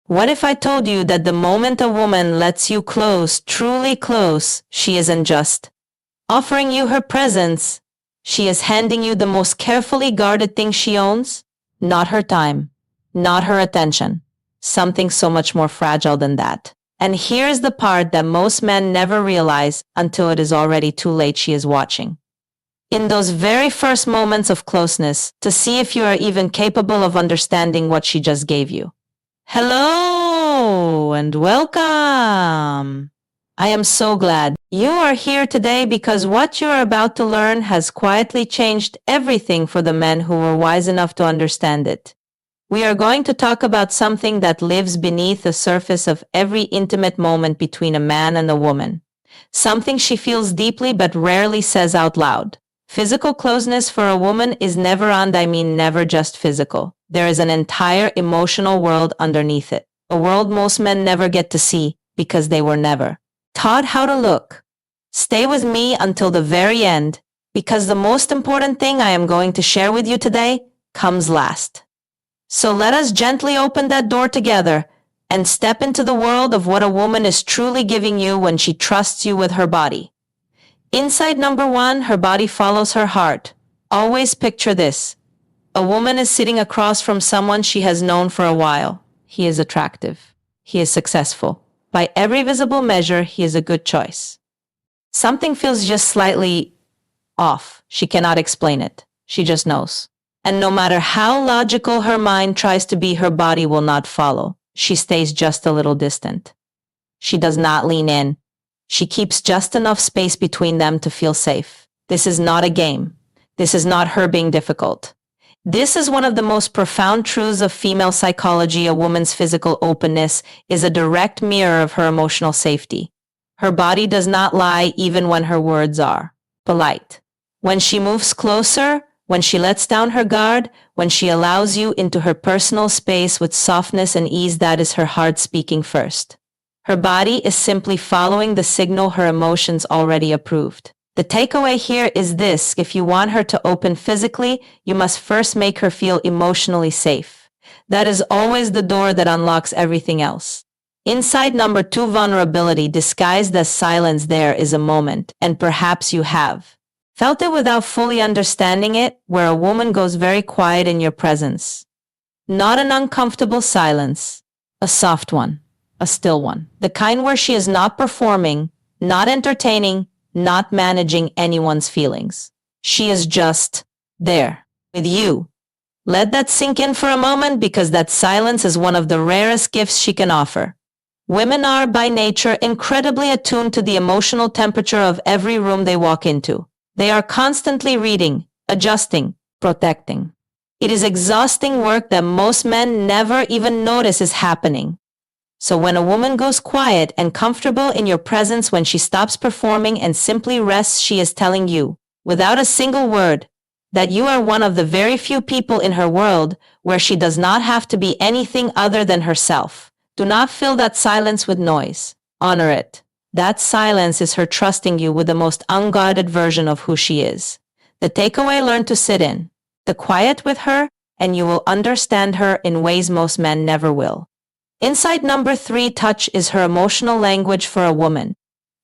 What if I told you that the moment a woman lets you close, truly close, she isn't just offering you her presence, she is handing you the most carefully guarded thing she owns? Not her time, not her attention, something so much more fragile than that. And here's the part that most men never realize until it is already too late. She is watching. In those very first moments of closeness, to see if you are even capable of understanding what she just gave you. Hello and welcome. I am so glad you are here today because what you are about to learn has quietly changed everything for the men who were wise enough to understand it. We are going to talk about something that lives beneath the surface of every intimate moment between a man and a woman. Something she feels deeply but rarely says out loud. Physical closeness for a woman is never, and I mean never just physical. There is an entire emotional world underneath it. A world most men never get to see because they were never taught how to look. Stay with me until the very end because the most important thing I am going to share with you today comes last. So let us gently open that door together and step into the world of what a woman is truly giving you when she trusts you with her body. Insight number 1, her body follows her heart. Always picture this. A woman is sitting across from someone she has known for a while. He is attractive. He is successful. By every visible measure, he is a good choice. Something feels just slightly off. She cannot explain it. She just knows. And no matter how logical her mind tries to be, her body will not follow. She stays just a little distant. She does not lean in. She keeps just enough space between them to feel safe. This is not a game. This is not her being difficult. This is one of the most profound truths of female psychology. A woman's physical openness is a direct mirror of her emotional safety. Her body does not lie even when her words are polite. When she moves closer, when she lets down her guard, when she allows you into her personal space with softness and ease, that is her heart speaking first. Her body is simply following the signal her emotions already approved. The takeaway here is this: if you want her to open physically, you must first make her feel emotionally safe. That is always the door that unlocks everything else. Insight number 2, vulnerability disguised as silence. There is a moment, and perhaps you have felt it without fully understanding it, where a woman goes very quiet in your presence. Not an uncomfortable silence, a soft one. A still one. The kind where she is not performing, not entertaining, not managing anyone's feelings. She is just there with you. Let that sink in for a moment because that silence is one of the rarest gifts she can offer. Women are by nature incredibly attuned to the emotional temperature of every room they walk into. They are constantly reading, adjusting, protecting. It is exhausting work that most men never even notice is happening. So when a woman goes quiet and comfortable in your presence, when she stops performing and simply rests, she is telling you, without a single word, that you are one of the very few people in her world where she does not have to be anything other than herself. Do not fill that silence with noise. Honor it. That silence is her trusting you with the most unguarded version of who she is. The takeaway: learn to sit in the quiet with her, and you will understand her in ways most men never will. Insight number 3, touch is her emotional language for a woman.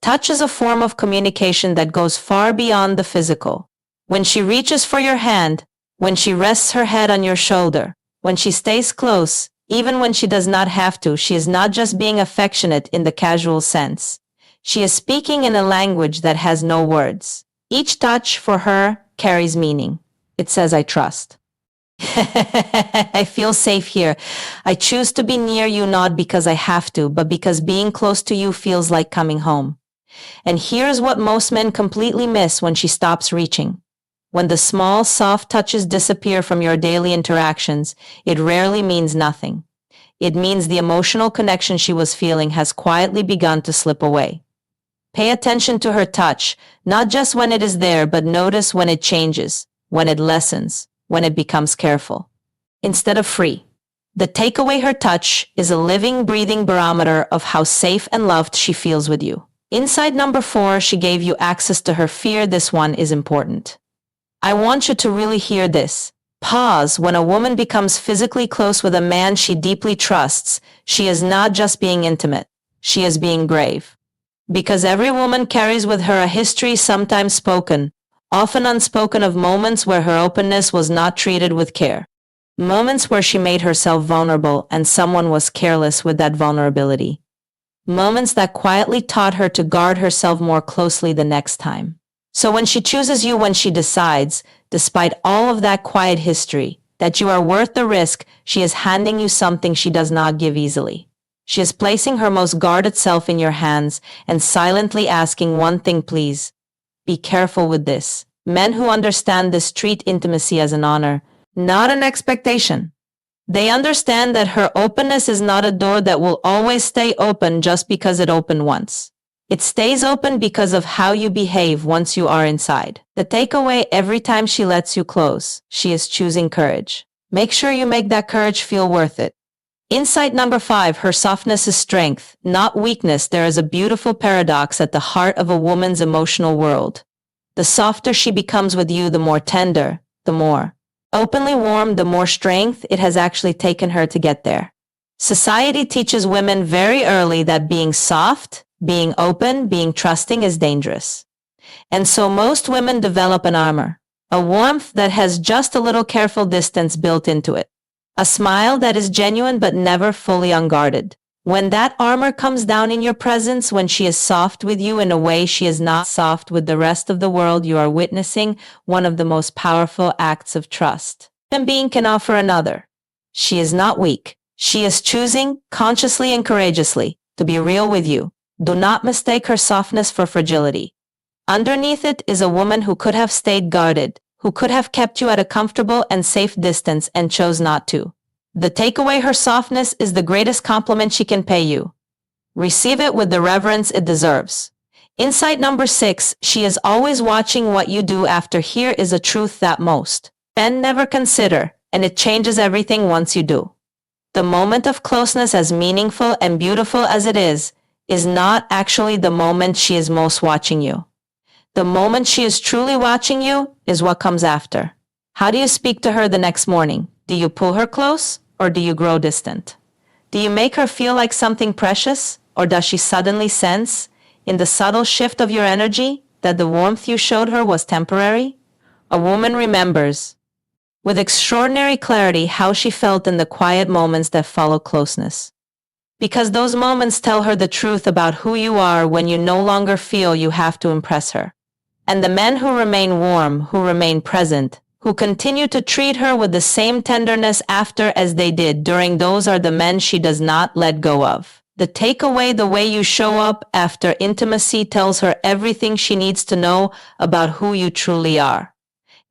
Touch is a form of communication that goes far beyond the physical. When she reaches for your hand, when she rests her head on your shoulder, when she stays close, even when she does not have to, she is not just being affectionate in the casual sense. She is speaking in a language that has no words. Each touch for her carries meaning. It says, I trust. I feel safe here. I choose to be near you not because I have to, but because being close to you feels like coming home. And here's what most men completely miss when she stops reaching. When the small, soft touches disappear from your daily interactions, it rarely means nothing. It means the emotional connection she was feeling has quietly begun to slip away. Pay attention to her touch, not just when it is there, but notice when it changes, when it lessens, when it becomes careful instead of free. The takeaway: her touch is a living, breathing barometer of how safe and loved she feels with you. Insight number 4, she gave you access to her fear. This one is important. I want you to really hear this. Pause. When a woman becomes physically close with a man she deeply trusts, she is not just being intimate. She is being brave. Because every woman carries with her a history, sometimes spoken, often unspoken, of moments where her openness was not treated with care. Moments where she made herself vulnerable and someone was careless with that vulnerability. Moments that quietly taught her to guard herself more closely the next time. So when she chooses you, when she decides, despite all of that quiet history, that you are worth the risk, she is handing you something she does not give easily. She is placing her most guarded self in your hands and silently asking one thing: please, be careful with this. Men who understand this treat intimacy as an honor, not an expectation. They understand that her openness is not a door that will always stay open just because it opened once. It stays open because of how you behave once you are inside. The takeaway: every time she lets you close, she is choosing courage. Make sure you make that courage feel worth it. Insight number 5, her softness is strength, not weakness. There is a beautiful paradox at the heart of a woman's emotional world. The softer she becomes with you, the more tender, the more openly warm, the more strength it has actually taken her to get there. Society teaches women very early that being soft, being open, being trusting is dangerous. And so most women develop an armor, a warmth that has just a little careful distance built into it. A smile that is genuine but never fully unguarded. When that armor comes down in your presence, when she is soft with you in a way she is not soft with the rest of the world, you are witnessing one of the most powerful acts of trust a being can offer another. She is not weak. She is choosing, consciously and courageously, to be real with you. Do not mistake her softness for fragility. Underneath it is a woman who could have stayed guarded, who could have kept you at a comfortable and safe distance and chose not to. The takeaway: her softness is the greatest compliment she can pay you. Receive it with the reverence it deserves. Insight number 6, she is always watching what you do after. Here is a truth that most men never consider, and it changes everything once you do. The moment of closeness, as meaningful and beautiful as it is not actually the moment she is most watching you. The moment she is truly watching you is what comes after. How do you speak to her the next morning? Do you pull her close, or do you grow distant? Do you make her feel like something precious, or does she suddenly sense, in the subtle shift of your energy, that the warmth you showed her was temporary? A woman remembers, with extraordinary clarity, how she felt in the quiet moments that follow closeness. Because those moments tell her the truth about who you are when you no longer feel you have to impress her. And the men who remain warm, who remain present, who continue to treat her with the same tenderness after as they did during, those are the men she does not let go of. The takeaway: the way you show up after intimacy tells her everything she needs to know about who you truly are.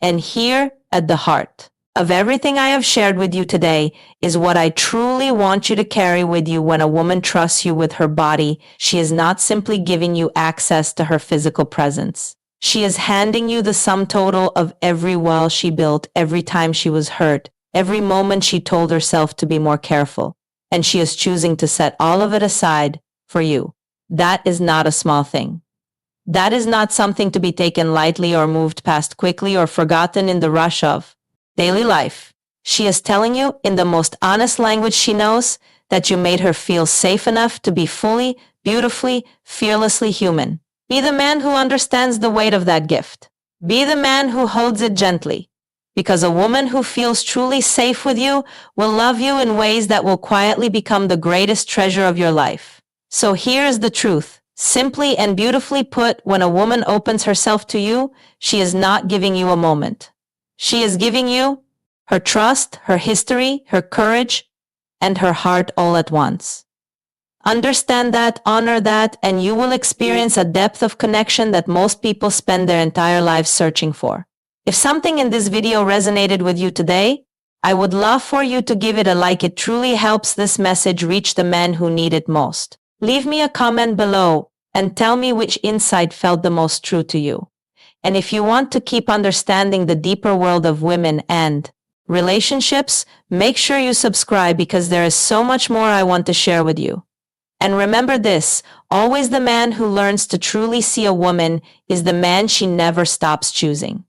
And here, at the heart of everything I have shared with you today, is what I truly want you to carry with you. When a woman trusts you with her body, she is not simply giving you access to her physical presence. She is handing you the sum total of every wall she built, every time she was hurt, every moment she told herself to be more careful. And she is choosing to set all of it aside for you. That is not a small thing. That is not something to be taken lightly or moved past quickly or forgotten in the rush of daily life. She is telling you, in the most honest language she knows, that you made her feel safe enough to be fully, beautifully, fearlessly human. Be the man who understands the weight of that gift. Be the man who holds it gently. Because a woman who feels truly safe with you will love you in ways that will quietly become the greatest treasure of your life. So here is the truth. Simply and beautifully put, when a woman opens herself to you, she is not giving you a moment. She is giving you her trust, her history, her courage, and her heart all at once. Understand that, honor that, and you will experience a depth of connection that most people spend their entire lives searching for. If something in this video resonated with you today, I would love for you to give it a like. It truly helps this message reach the men who need it most. Leave me a comment below and tell me which insight felt the most true to you. And if you want to keep understanding the deeper world of women and relationships, make sure you subscribe, because there is so much more I want to share with you. And remember this: always the man who learns to truly see a woman is the man she never stops choosing.